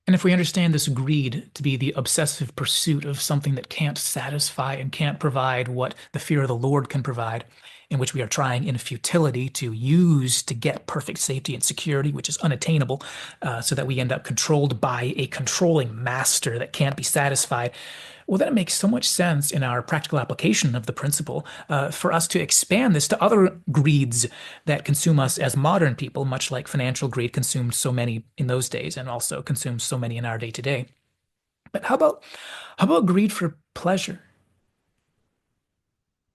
And if we understand this greed to be the obsessive pursuit of something that can't satisfy and can't provide what the fear of the Lord can provide, in which we are trying in futility to use to get perfect safety and security, which is unattainable, so that we end up controlled by a controlling master that can't be satisfied, well, then it makes so much sense in our practical application of the principle for us to expand this to other greeds that consume us as modern people, much like financial greed consumed so many in those days and also consumes so many in our day to day. But how about greed for pleasure?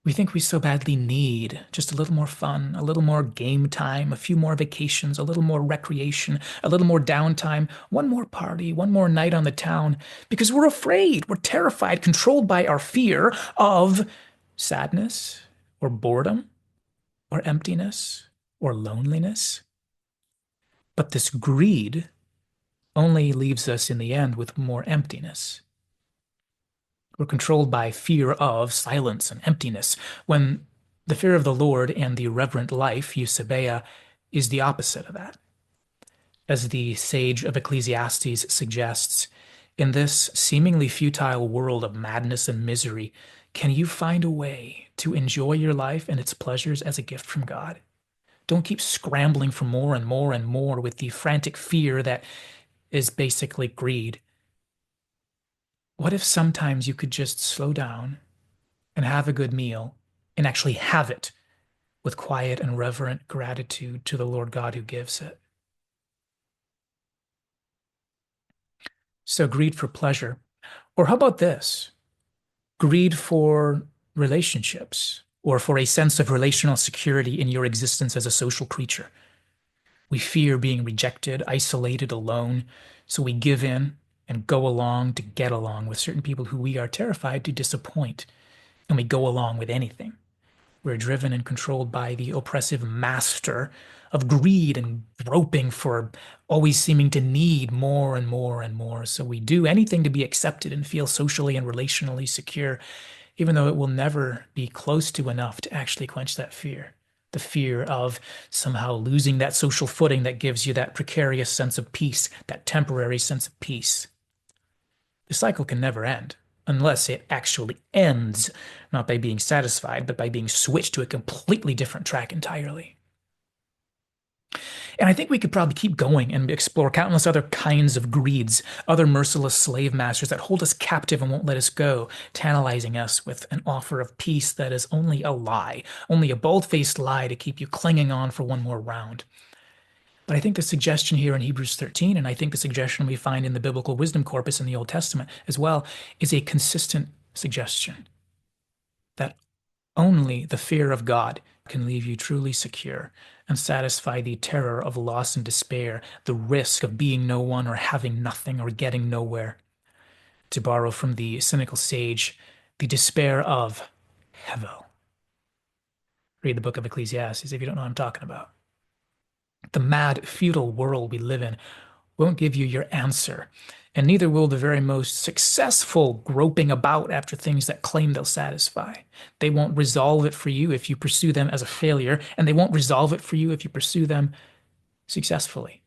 We think we so badly need just a little more fun, a little more game time, a few more vacations, a little more recreation, a little more downtime, one more party, one more night on the town, because we're afraid, we're terrified, controlled by our fear of sadness or boredom or emptiness or loneliness. But this greed only leaves us in the end with more emptiness. We're controlled by fear of silence and emptiness, when the fear of the Lord and the reverent life, eusebeia, is the opposite of that. As the sage of Ecclesiastes suggests, in this seemingly futile world of madness and misery, can you find a way to enjoy your life and its pleasures as a gift from God? Don't keep scrambling for more and more and more with the frantic fear that is basically greed. What if sometimes you could just slow down and have a good meal and actually have it with quiet and reverent gratitude to the Lord God who gives it? So, greed for pleasure. Or how about this? Greed for relationships or for a sense of relational security in your existence as a social creature. We fear being rejected, isolated, alone, so we give in and go along to get along with certain people who we are terrified to disappoint, and we go along with anything. We're driven and controlled by the oppressive master of greed and groping for always seeming to need more and more and more. So we do anything to be accepted and feel socially and relationally secure, even though it will never be close to enough to actually quench that fear. The fear of somehow losing that social footing that gives you that precarious sense of peace, that temporary sense of peace. The cycle can never end unless it actually ends, not by being satisfied, but by being switched to a completely different track entirely. And I think we could probably keep going and explore countless other kinds of greeds, other merciless slave masters that hold us captive and won't let us go, tantalizing us with an offer of peace that is only a lie, only a bold-faced lie to keep you clinging on for one more round. But I think the suggestion here in Hebrews 13, and I think the suggestion we find in the biblical wisdom corpus in the Old Testament as well, is a consistent suggestion that only the fear of God can leave you truly secure and satisfy the terror of loss and despair, the risk of being no one or having nothing or getting nowhere. To borrow from the cynical sage, the despair of Hevel. Read the book of Ecclesiastes if you don't know what I'm talking about. The mad, futile world we live in won't give you your answer, and neither will the very most successful groping about after things that claim they'll satisfy. They won't resolve it for you if you pursue them as a failure, and they won't resolve it for you if you pursue them successfully.